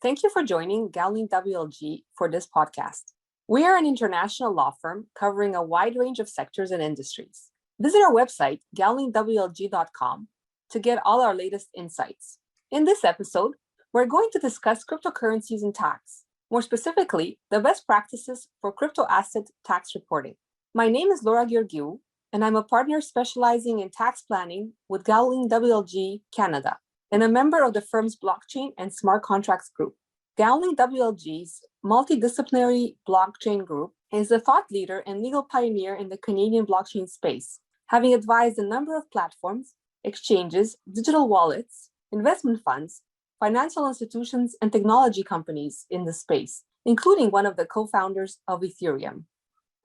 Thank you for joining Gowling WLG for this podcast. We are an international law firm covering a wide range of sectors and industries. Visit our website, gowlingwlg.com, to get all our latest insights. In this episode, we're going to discuss cryptocurrencies and tax, more specifically, the best practices for crypto asset tax reporting. My name is Gheorghiu, and I'm a partner specializing in tax planning with Gowling WLG Canada, and a member of the firm's blockchain and smart contracts group. Gowling WLG's multidisciplinary blockchain group is a thought leader and legal pioneer in the Canadian blockchain space, having advised a number of platforms, exchanges, digital wallets, investment funds, financial institutions, and technology companies in the space, including one of the co-founders of Ethereum.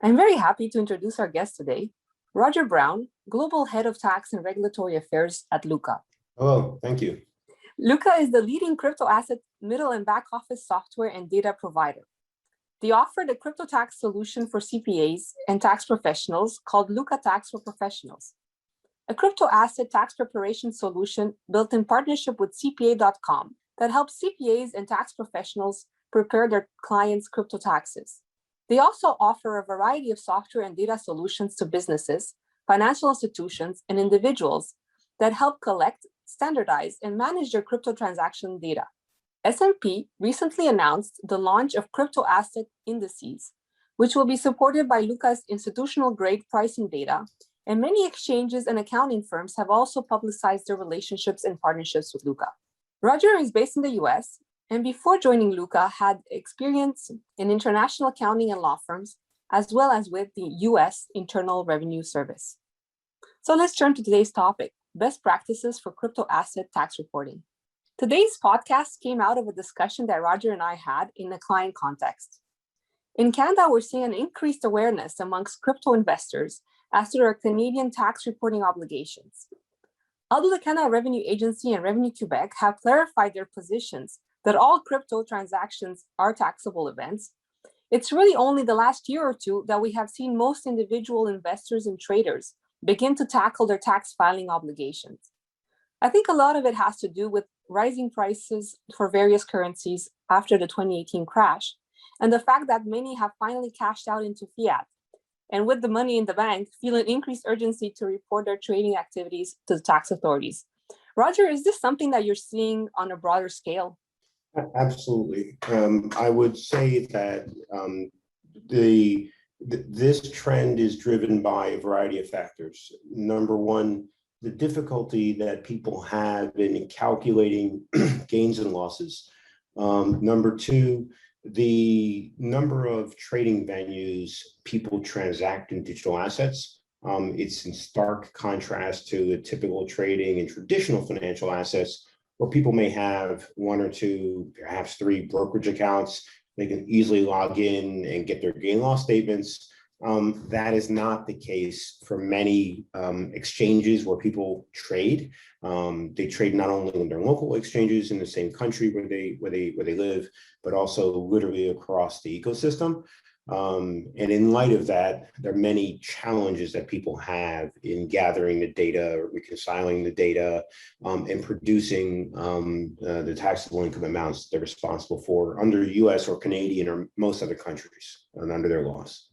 I'm very happy to introduce our guest today, Roger Brown, Global Head of Tax and Regulatory Affairs at Lukka. Hello, thank you. Lukka is the leading crypto asset middle and back office software and data provider. They offer the crypto tax solution for CPAs and tax professionals called Lukka Tax for Professionals, a crypto asset tax preparation solution built in partnership with CPA.com that helps CPAs and tax professionals prepare their clients' crypto taxes. They also offer a variety of software and data solutions to businesses, financial institutions, and individuals that help collect, standardize, and manage their crypto transaction data. S&P recently announced the launch of crypto asset indices, which will be supported by Lukka's institutional-grade pricing data, and many exchanges and accounting firms have also publicized their relationships and partnerships with Lukka. Roger is based in the US, and before joining Lukka, had experience in international accounting and law firms, as well as with the US Internal Revenue Service. So let's turn to today's topic, best practices for crypto asset tax reporting. Today's podcast came out of a discussion that Roger and I had in a client context. In Canada, we're seeing an increased awareness amongst crypto investors as to their Canadian tax reporting obligations. Although the Canada Revenue Agency and Revenue Quebec have clarified their positions that all crypto transactions are taxable events, it's really only the last year or two that we have seen most individual investors and traders begin to tackle their tax filing obligations. I think a lot of it has to do with rising prices for various currencies after the 2018 crash, and the fact that many have finally cashed out into fiat, and with the money in the bank, feel an increased urgency to report their trading activities to the tax authorities. Roger, is this something that you're seeing on a broader scale? Absolutely. I would say that this trend is driven by a variety of factors. Number one, the difficulty that people have in calculating gains and losses. Number two, the number of trading venues people transact in digital assets. It's in stark contrast to the typical trading in traditional financial assets, where people may have one or two, perhaps three brokerage accounts. They can easily log in and get their gain loss statements. That is not the case for many exchanges where people trade. They trade not only in their local exchanges in the same country where they live, but also literally across the ecosystem. And in light of that, there are many challenges that people have in gathering the data, reconciling the data, and producing the taxable income amounts they're responsible for under US or Canadian or most other countries and under their laws.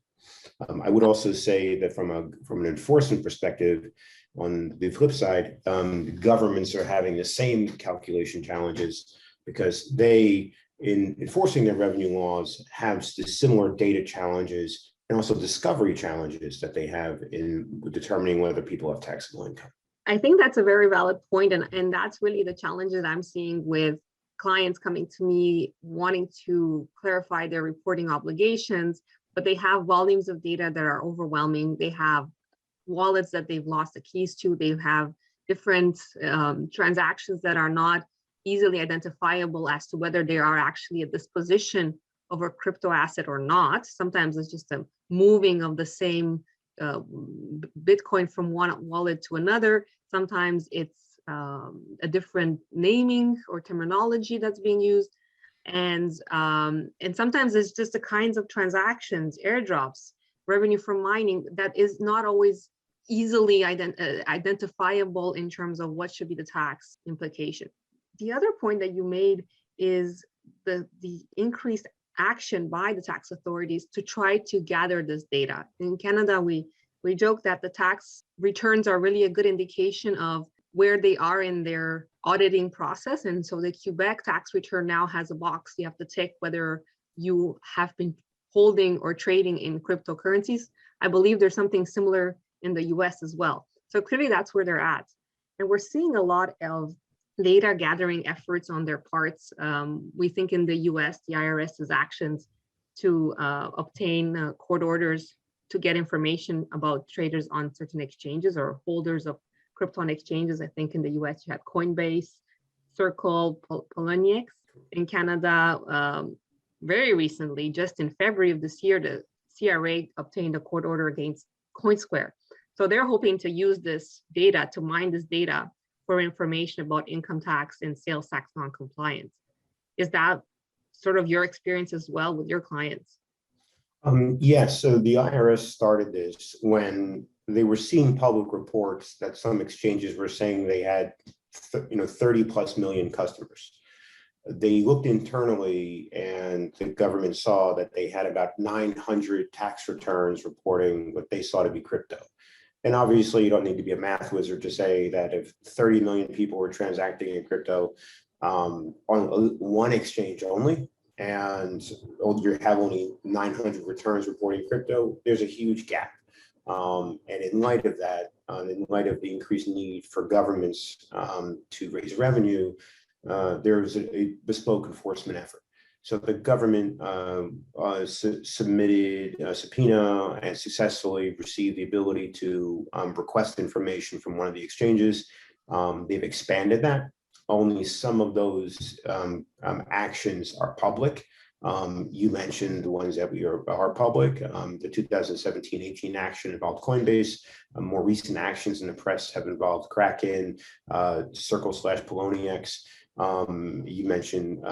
I would also say that from an enforcement perspective, on the flip side, governments are having the same calculation challenges because they, in enforcing their revenue laws, have similar data challenges and also discovery challenges that they have in determining whether people have taxable income. I think that's a very valid point, and that's really the challenge that I'm seeing with clients coming to me wanting to clarify their reporting obligations, but they have volumes of data that are overwhelming. They have wallets that they've lost the keys to. They have different transactions that are not easily identifiable as to whether they are actually a disposition of a crypto asset or not. Sometimes it's just a moving of the same Bitcoin from one wallet to another. Sometimes it's a different naming or terminology that's being used. And sometimes it's just the kinds of transactions, airdrops, revenue from mining that is not always easily identifiable in terms of what should be the tax implication. The other point that you made is the increased action by the tax authorities to try to gather this data. In Canada, we joke that the tax returns are really a good indication of where they are in their auditing process. And so the Quebec tax return now has a box you have to tick whether you have been holding or trading in cryptocurrencies. I believe there's something similar in the US as well. So clearly that's where they're at. And we're seeing a lot of data gathering efforts on their parts. We think in the US, the IRS's actions to obtain court orders to get information about traders on certain exchanges or holders of crypto on exchanges. I think in the US, you had Coinbase, Circle, Poloniex. In Canada, very recently, just in February of this year, the CRA obtained a court order against CoinSquare. So they're hoping to use this data, to mine this data for information about income tax and sales tax non-compliance. Is that sort of your experience as well with your clients? Yes, so the IRS started this when they were seeing public reports that some exchanges were saying they had 30 plus million customers. They looked internally and the government saw that they had about 900 tax returns reporting what they saw to be crypto. And obviously you don't need to be a math wizard to say that if 30 million people were transacting in crypto on one exchange only, and you have only 900 returns reporting crypto, there's a huge gap. And in light of that, in light of the increased need for governments to raise revenue, there's a bespoke enforcement effort. So the government submitted a subpoena and successfully received the ability to request information from one of the exchanges. They've expanded that. Only some of those actions are public. You mentioned the ones that are public. The 2017-18 action involved Coinbase. More recent actions in the press have involved Kraken, Circle/Poloniex. You mentioned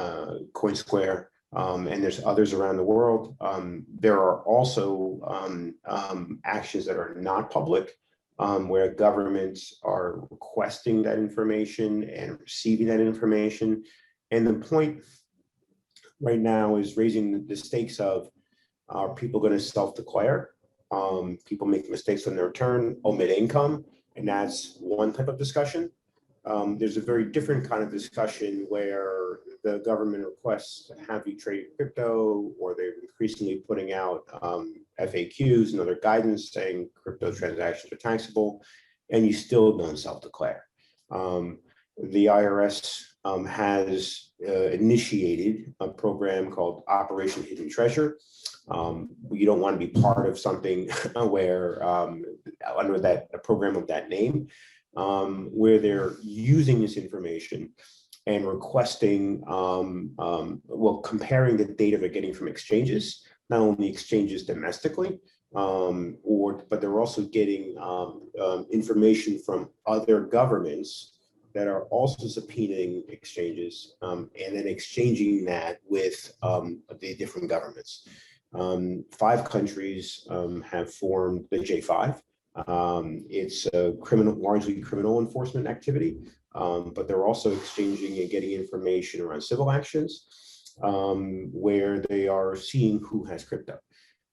CoinSquare, and there's others around the world. There are also actions that are not public, where governments are requesting that information and receiving that information. And the point right now is raising the stakes of, are people going to self-declare? People make mistakes on their return, omit income, and that's one type of discussion. There's a very different kind of discussion where the government requests to have you trade crypto, or they're increasingly putting out FAQs and other guidance saying crypto transactions are taxable, and you still don't self-declare. The IRS has initiated a program called Operation Hidden Treasure. You don't want to be part of something where under a program of that name, where they're using this information and requesting, comparing the data they're getting from exchanges, not only exchanges domestically, but they're also getting information from other governments that are also subpoenaing exchanges, and then exchanging that with the different governments. 5 countries have formed the J5. It's a largely criminal enforcement activity, but they're also exchanging and getting information around civil actions, where they are seeing who has crypto.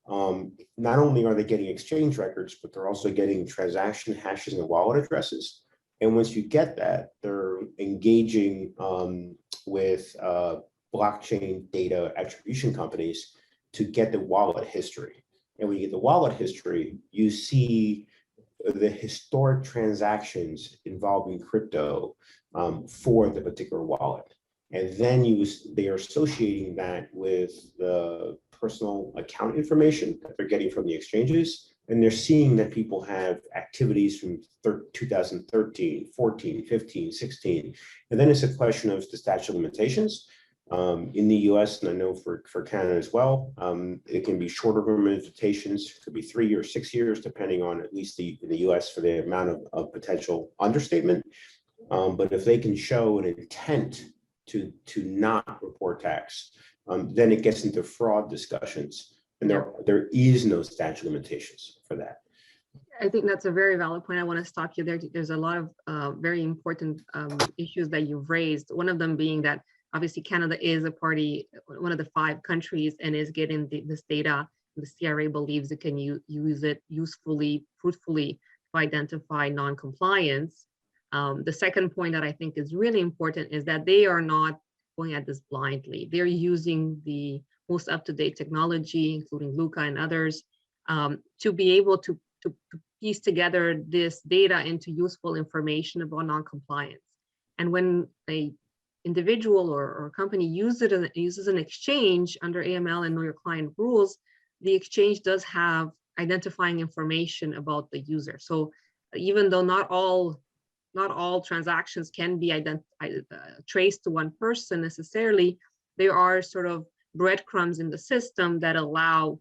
Not only are they getting exchange records, but they're also getting transaction hashes and wallet addresses. And once you get that, they're engaging with blockchain data attribution companies to get the wallet history. And when you get the wallet history, you see the historic transactions involving crypto for the particular wallet. And then they are associating that with the personal account information that they're getting from the exchanges. And they're seeing that people have activities from 2013, 14, 15, 16. And then it's a question of the statute of limitations. In the US, and I know for Canada as well, it can be shorter limitations. It could be 3 or 6 years, depending on, at least in the US, for the amount of potential understatement. But if they can show an intent to not report tax, then it gets into fraud discussions. And there is no statute of limitations for that. I think that's a very valid point. I want to stop you there. There's a lot of very important issues that you've raised. One of them being that Obviously, Canada is a party, one of the 5 countries, and is getting this data. The CRA believes it can use it usefully, fruitfully to identify non-compliance. The second point that I think is really important is that they are not going at this blindly. They're using the most up-to-date technology, including Lukka and others, to be able to piece together this data into useful information about non-compliance. And when a individual or company uses an exchange under AML and Know Your Client rules, the exchange does have identifying information about the user. So even though not all transactions can be traced to one person necessarily, there are sort of breadcrumbs in the system that allow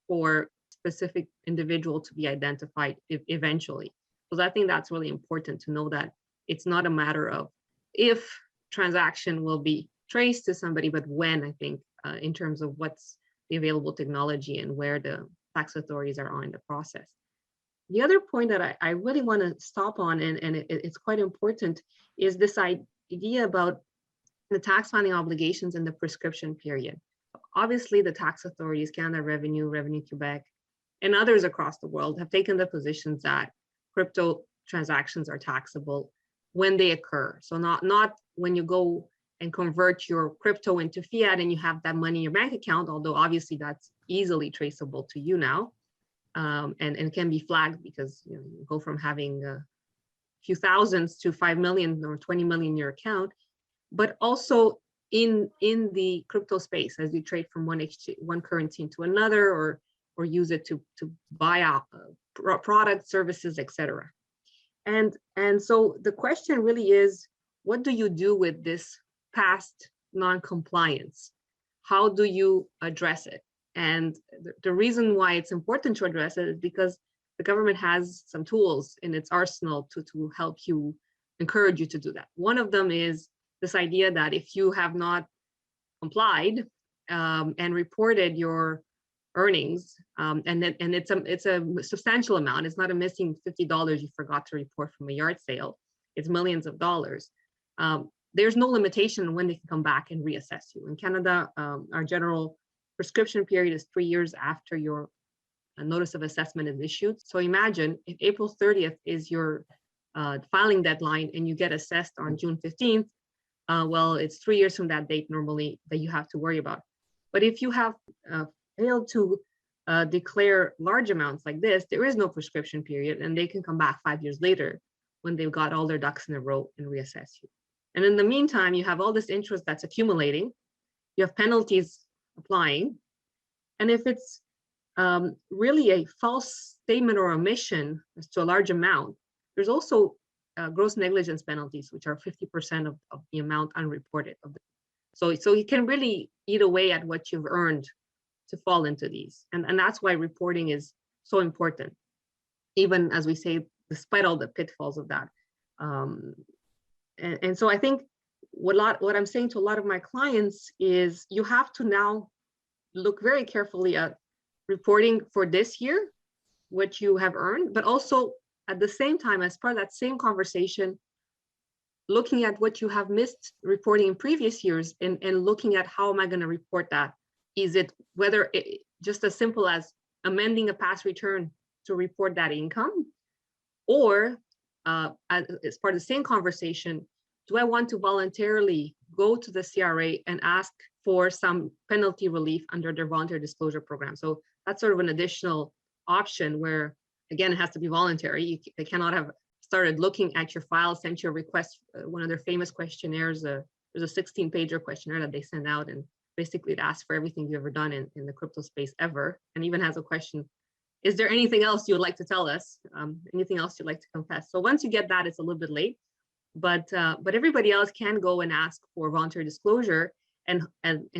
for specific individual to be identified eventually. So I think that's really important to know, that it's not a matter of if transaction will be traced to somebody, but when, I think, in terms of what's the available technology and where the tax authorities are in the process. The other point that I really want to stop on, and it's quite important, is this idea about the tax filing obligations in the prescription period. Obviously, the tax authorities, Canada Revenue, Revenue Quebec, and others across the world have taken the positions that crypto transactions are taxable when they occur. So not when you go and convert your crypto into fiat and you have that money in your bank account, although obviously that's easily traceable to you now, and can be flagged, because you go from having a few thousands to 5 million or 20 million in your account, but also in the crypto space as you trade from one currency into another, or use it to buy out products, services, etc. And so the question really is, what do you do with this past non-compliance? How do you address it? And the reason why it's important to address it is because the government has some tools in its arsenal to help you, encourage you to do that. One of them is this idea that if you have not complied and reported your earnings, and it's a substantial amount. It's not a missing $50 you forgot to report from a yard sale. It's millions of dollars. There's no limitation on when they can come back and reassess you. In Canada, our general prescription period is 3 years after your notice of assessment is issued. So imagine if April 30th is your filing deadline and you get assessed on June 15th, well, it's 3 years from that date normally that you have to worry about. But if you have failed to declare large amounts like this, there is no prescription period, and they can come back 5 years later when they've got all their ducks in a row and reassess you. And in the meantime, you have all this interest that's accumulating, you have penalties applying, and if it's really a false statement or omission as to a large amount, there's also gross negligence penalties, which are 50% of the amount unreported. So it can really eat away at what you've earned to fall into these. And that's why reporting is so important, even as we say, despite all the pitfalls of that. And so I think what I'm saying to a lot of my clients is you have to now look very carefully at reporting for this year, what you have earned, but also at the same time, as part of that same conversation, looking at what you have missed reporting in previous years and looking at how am I going to report that? Is it whether it, just as simple as amending a past return to report that income, or as part of the same conversation, do I want to voluntarily go to the CRA and ask for some penalty relief under their voluntary disclosure program? So that's sort of an additional option where, again, it has to be voluntary. They cannot have started looking at your file, sent you a request. One of their famous questionnaires, there's a 16-pager questionnaire that they send out, and basically it asks for everything you've ever done in the crypto space ever, and even has a question, is there anything else you would like to tell us? Anything else you'd like to confess? So once you get that, it's a little bit late, but everybody else can go and ask for voluntary disclosure and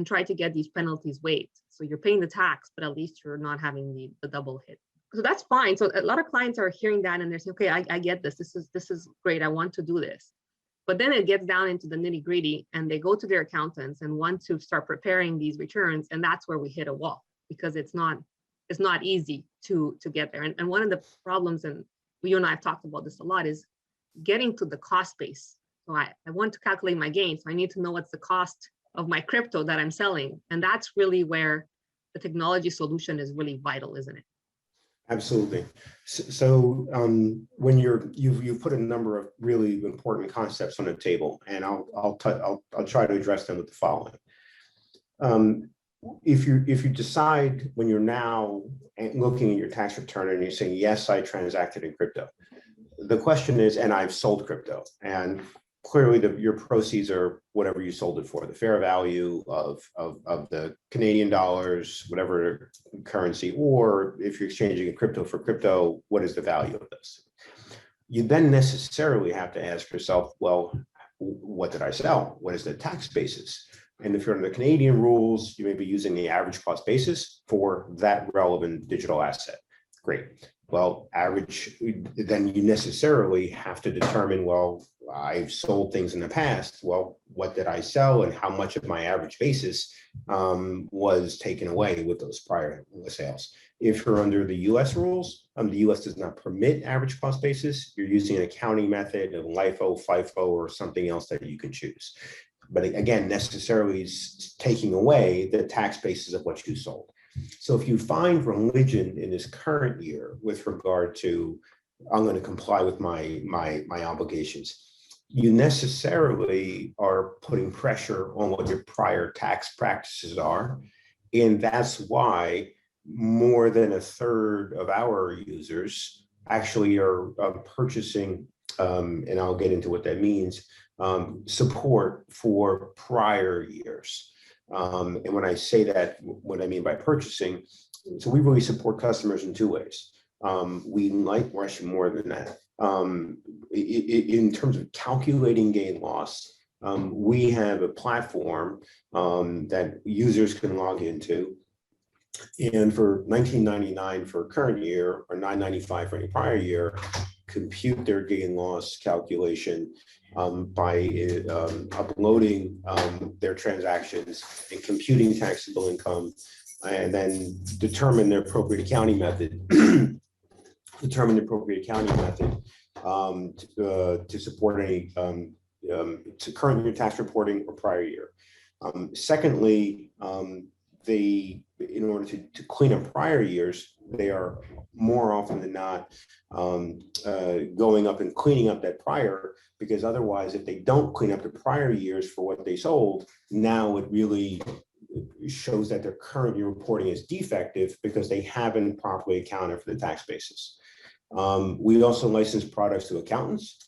try to get these penalties waived. So you're paying the tax, but at least you're not having the double hit. So that's fine. So a lot of clients are hearing that and they're saying, okay, I get this. This is great. I want to do this. But then it gets down into the nitty gritty and they go to their accountants and want to start preparing these returns. And that's where we hit a wall, because it's not easy to get there. And one of the problems, and you and I have talked about this a lot, is getting to the cost base. So I want to calculate my gain. So I need to know what's the cost of my crypto that I'm selling. And that's really where the technology solution is really vital, isn't it? Absolutely. So when you've put a number of really important concepts on the table, and I'll try to address them with the following. If you decide when you're now looking at your tax return and you're saying, yes, I transacted in crypto, the question is, and I've sold crypto, and clearly your proceeds are whatever you sold it for, the fair value of the Canadian dollars, whatever currency, or if you're exchanging a crypto for crypto, what is the value of this? You then necessarily have to ask yourself, well, what did I sell? What is the tax basis? And if you're under the Canadian rules, you may be using the average cost basis for that relevant digital asset. Great. Well, average, then you necessarily have to determine, well, I've sold things in the past. Well, what did I sell and how much of my average basis was taken away with those prior sales? If you're under the US rules, the US does not permit average cost basis. You're using an accounting method of LIFO, FIFO, or something else that you can choose. But again, necessarily taking away the tax basis of what you sold. So if you find religion in this current year with regard to, I'm going to comply with my obligations, you necessarily are putting pressure on what your prior tax practices are. And that's why more than a third of our users actually are purchasing, and I'll get into what that means, support for prior years. And when I say that, what I mean by purchasing, so we really support customers in two ways. We're actually more than that. In terms of calculating gain loss, we have a platform that users can log into. And for $19.99 for current year or $9.95 for any prior year, compute their gain loss calculation by uploading their transactions and computing taxable income, and then determine their appropriate accounting method. To support any to current year tax reporting or prior year. Secondly, in order to clean up prior years, they are more often than not going up and cleaning up that prior, because otherwise, if they don't clean up the prior years for what they sold, now it really shows that their current year reporting is defective because they haven't properly accounted for the tax basis. We also license products to accountants.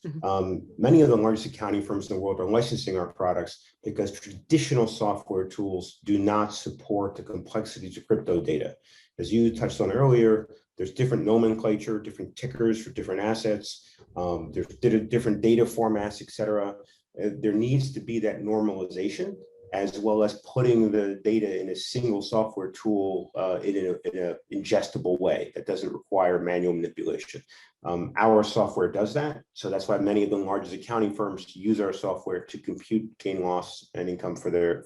Many of the largest accounting firms in the world are licensing our products because traditional software tools do not support the complexities of crypto data. As you touched on earlier, there's different nomenclature, different tickers for different assets. There's different data formats, et cetera. There needs to be that normalization, as well as putting the data in a single software tool in an ingestible way that doesn't require manual manipulation. Our software does that. So that's why many of the largest accounting firms use our software to compute gain, loss, and income for their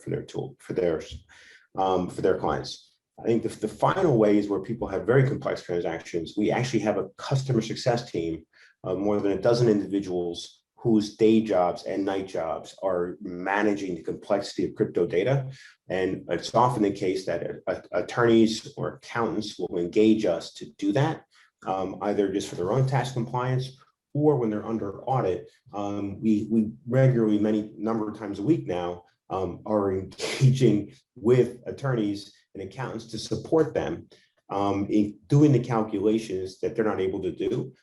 clients. I think the final way is where people have very complex transactions. We actually have a customer success team of more than a dozen individuals whose day jobs and night jobs are managing the complexity of crypto data. And it's often the case that attorneys or accountants will engage us to do that, either just for their own tax compliance or when they're under audit. We regularly, number of times a week now, are engaging with attorneys and accountants to support them in doing the calculations that they're not able to do.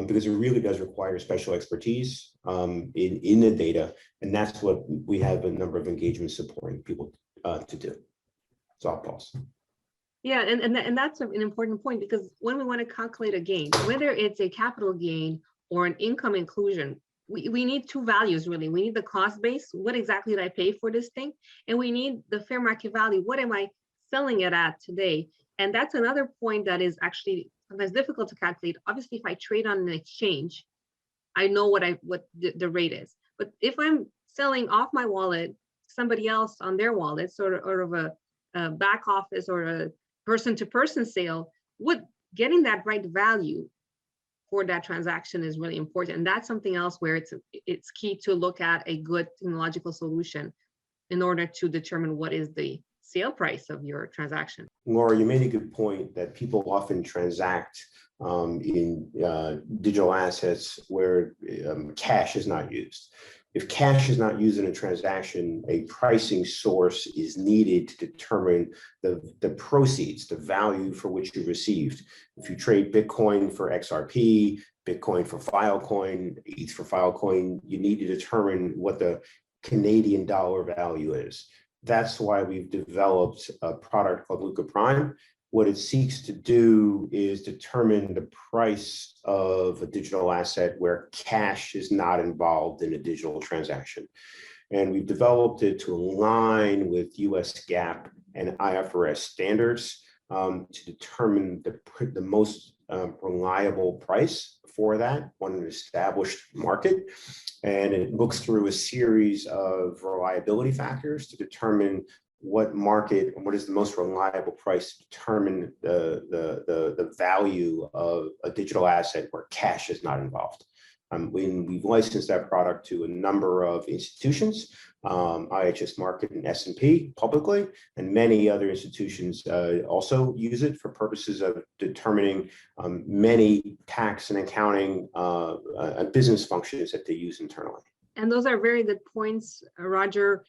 Because it really does require special expertise in the data, and that's what we have a number of engagements supporting people to do. So I'll pause. Yeah, and that's an important point, because when we want to calculate a gain, whether it's a capital gain or an income inclusion, we need two values really. We need the cost base, what exactly did I pay for this thing? And we need the fair market value, what am I selling it at today? And that's another point that is actually sometimes difficult to calculate. Obviously, if I trade on an exchange, I know what the rate is. But if I'm selling off my wallet, somebody else on their wallet, sort of a back office or a person-to-person sale, getting that right value for that transaction is really important. And that's something else where it's key to look at a good technological solution in order to determine what is the sale price of your transaction. Laura, you made a good point that people often transact in digital assets where cash is not used. If cash is not used in a transaction, a pricing source is needed to determine the proceeds, the value for which you received. If you trade Bitcoin for XRP, Bitcoin for Filecoin, ETH for Filecoin, you need to determine what the Canadian dollar value is. That's why we've developed a product called Lukka Prime. What it seeks to do is determine the price of a digital asset where cash is not involved in a digital transaction. And we've developed it to align with US GAAP and IFRS standards to determine the most reliable price for that on an established market. And it looks through a series of reliability factors to determine what is the most reliable price to determine the value of a digital asset where cash is not involved. We've licensed that product to a number of institutions, IHS Markit and S&P publicly, and many other institutions also use it for purposes of determining many tax and accounting business functions that they use internally. And those are very good points, Roger.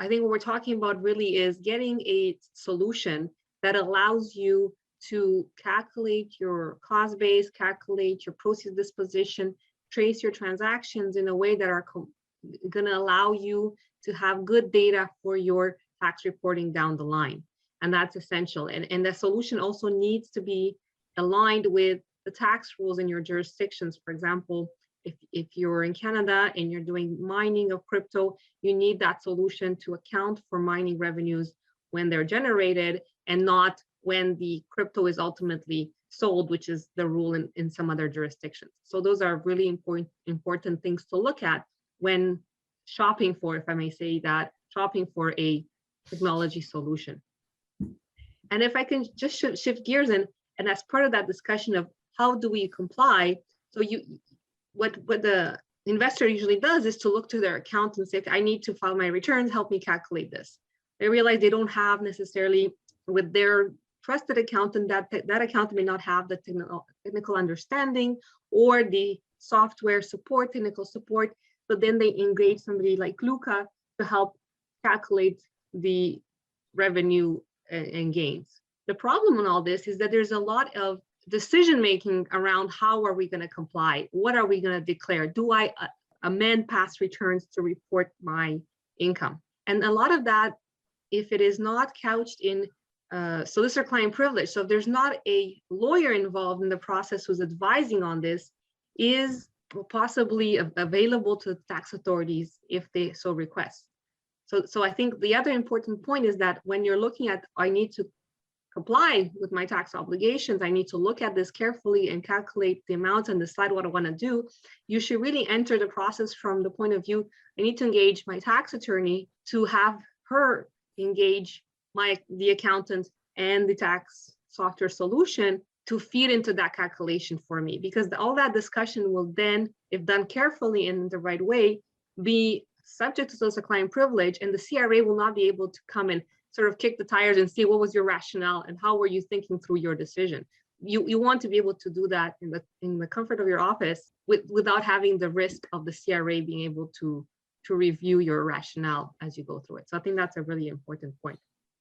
I think what we're talking about really is getting a solution that allows you to calculate your cost base, calculate your proceeds disposition, trace your transactions in a way that are going to allow you to have good data for your tax reporting down the line. And that's essential. And the solution also needs to be aligned with the tax rules in your jurisdictions. For example, if you're in Canada and you're doing mining of crypto, you need that solution to account for mining revenues when they're generated and not when the crypto is ultimately sold, which is the rule in some other jurisdictions. So those are really important things to look at when shopping for, if I may say that, shopping for a technology solution. And if I can just shift gears and as part of that discussion of how do we comply, so what the investor usually does is to look to their accountant and say, okay, I need to file my returns, help me calculate this. They realize they don't have necessarily with their trusted accountant, that accountant may not have the technical understanding or the software support, technical support, but then they engage somebody like Lukka to help calculate the revenue and gains. The problem in all this is that there's a lot of decision-making around how are we going to comply? What are we going to declare? Do I amend past returns to report my income? And a lot of that, if it is not couched in solicitor-client privilege, so if there's not a lawyer involved in the process who's advising on this, is possibly available to tax authorities if they so request. So I think the other important point is that when you're looking at, I need to comply with my tax obligations, I need to look at this carefully and calculate the amounts and decide what I want to do, you should really enter the process from the point of view, I need to engage my tax attorney to have her engage the accountant and the tax software solution to feed into that calculation for me, because all that discussion will then, if done carefully and in the right way, be subject to solicitor-client privilege, and the CRA will not be able to come and sort of kick the tires and see what was your rationale and how were you thinking through your decision. You want to be able to do that in the comfort of your office without having the risk of the CRA being able to review your rationale as you go through it. So I think that's a really important point.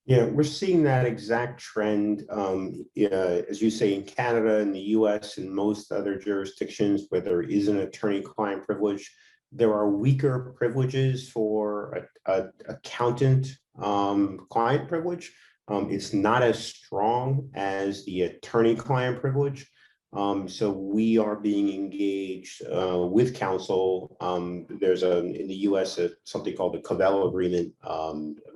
Yeah, we're seeing that exact trend, as you say, in Canada, in the US, and most other jurisdictions where there is an attorney-client privilege. There are weaker privileges for accountant client privilege. It's not as strong as the attorney-client privilege. So we are being engaged with counsel. There's in the US something called the Covell Agreement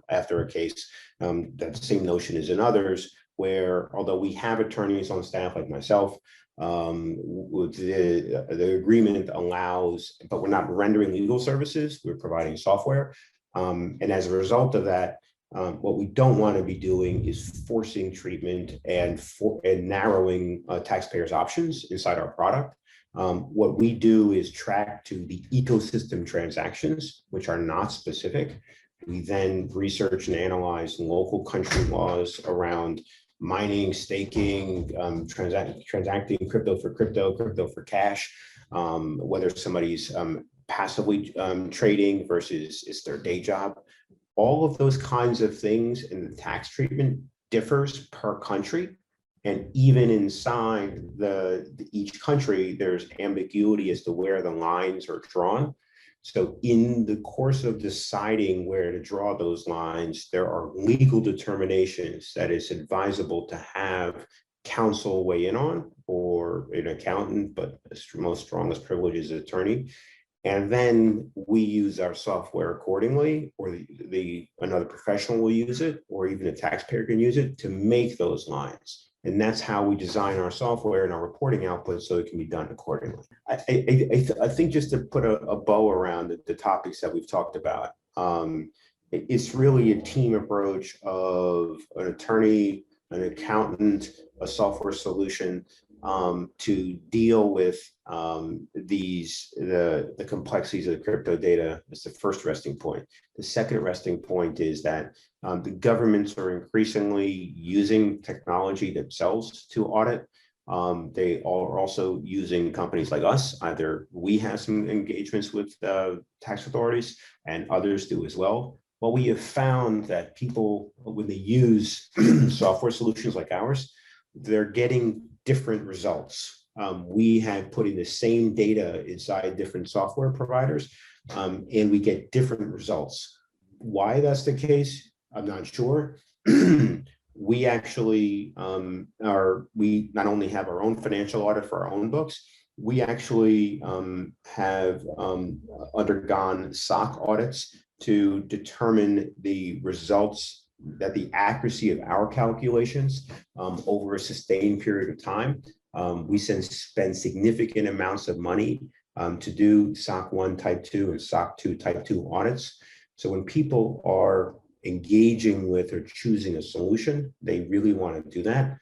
after a case. That same notion is in others, where although we have attorneys on staff like myself, the agreement allows, but we're not rendering legal services, we're providing software. And as a result of that, what we don't want to be doing is forcing treatment and narrowing taxpayers' options inside our product. What we do is track to the ecosystem transactions, which are not specific. We then research and analyze local country laws around mining, staking, transacting crypto for cash, whether somebody's passively trading versus it's their day job. All of those kinds of things in the tax treatment differs per country. And even inside each country, there's ambiguity as to where the lines are drawn. So in the course of deciding where to draw those lines, there are legal determinations that it's advisable to have counsel weigh in on, or an accountant, but the most strongest privilege is an attorney. And then we use our software accordingly, or another professional will use it, or even a taxpayer can use it to make those lines. And that's how we design our software and our reporting output so it can be done accordingly. I think just to put a bow around the topics that we've talked about, it's really a team approach of an attorney, an accountant, a software solution, to deal with the complexities of the crypto data. Is the first resting point. The second resting point is that the governments are increasingly using technology themselves to audit. They are also using companies like us. Either we have some engagements with tax authorities and others do as well. Well, we have found that people, when they use software solutions like ours, they're getting different results. We have put in the same data inside different software providers, and we get different results. Why that's the case, I'm not sure. We actually we not only have our own financial audit for our own books, we actually have undergone SOC audits to determine the results, that the accuracy of our calculations over a sustained period of time. We spend significant amounts of money to do SOC 1 Type 2 and SOC 2 Type 2 audits. So when people are engaging with or choosing a solution, they really want to do that,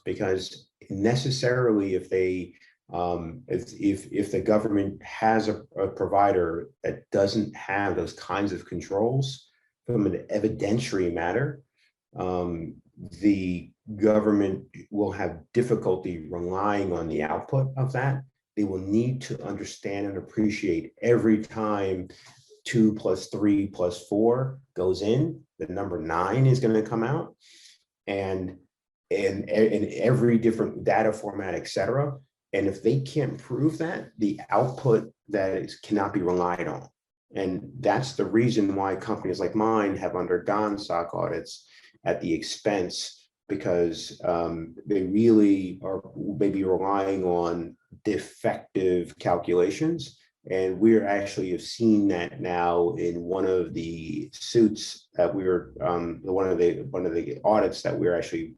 because necessarily if the government has a provider that doesn't have those kinds of controls from an evidentiary matter, the government will have difficulty relying on the output of that. They will need to understand and appreciate every time 2 + 3 + 4 goes in, the number 9 is going to come out, and every different data format, etc. And if they can't prove that, the output cannot be relied on. And that's the reason why companies like mine have undergone SOC audits at the expense, because they really are maybe relying on defective calculations. And we actually have seen that now in one of the suits that we were, one of the audits that we're actually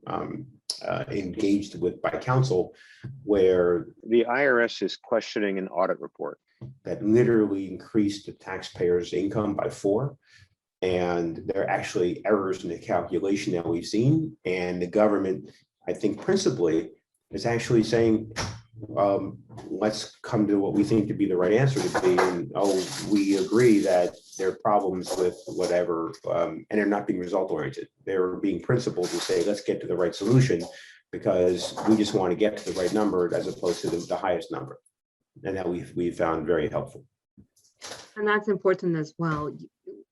engaged with by counsel, where the IRS is questioning an audit report that literally increased the taxpayer's income by 4. And there are actually errors in the calculation that we've seen. And the government, I think principally, is actually saying, let's come to what we think to be the right answer to be. And we agree that there are problems with whatever, and they're not being result oriented. They're being principled to say, let's get to the right solution, because we just want to get to the right number as opposed to the highest number. And that we've found very helpful. And that's important as well.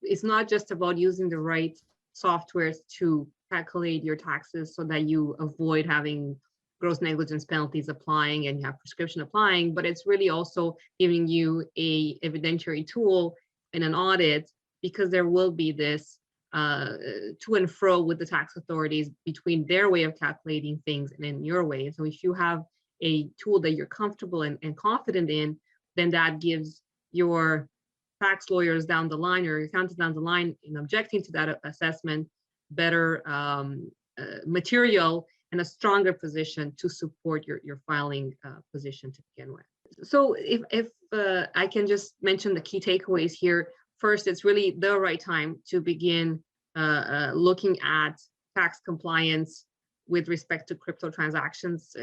It's not just about using the right softwares to calculate your taxes so that you avoid having gross negligence penalties applying and you have prescription applying, but it's really also giving you a evidentiary tool in an audit, because there will be this to and fro with the tax authorities between their way of calculating things and in your way. So if you have a tool that you're comfortable and confident in, then that gives your tax lawyers down the line or your accountants down the line in objecting to that assessment better material and a stronger position to support your filing position to begin with. So if I can just mention the key takeaways here. First, it's really the right time to begin looking at tax compliance with respect to crypto transactions.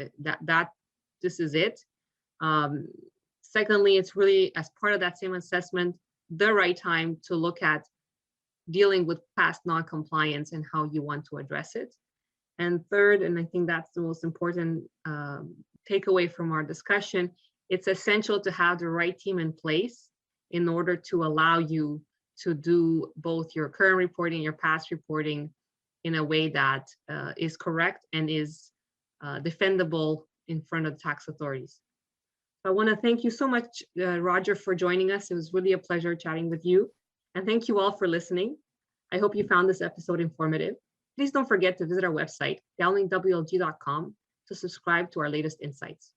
This is it. Secondly, it's really, as part of that same assessment, the right time to look at dealing with past non-compliance and how you want to address it. And third, and I think that's the most important takeaway from our discussion, it's essential to have the right team in place in order to allow you to do both your current reporting, your past reporting in a way that is correct and is defendable in front of the tax authorities. I want to thank you so much, Roger, for joining us. It was really a pleasure chatting with you. And thank you all for listening. I hope you found this episode informative. Please don't forget to visit our website, gowlingwlg.com, to subscribe to our latest insights.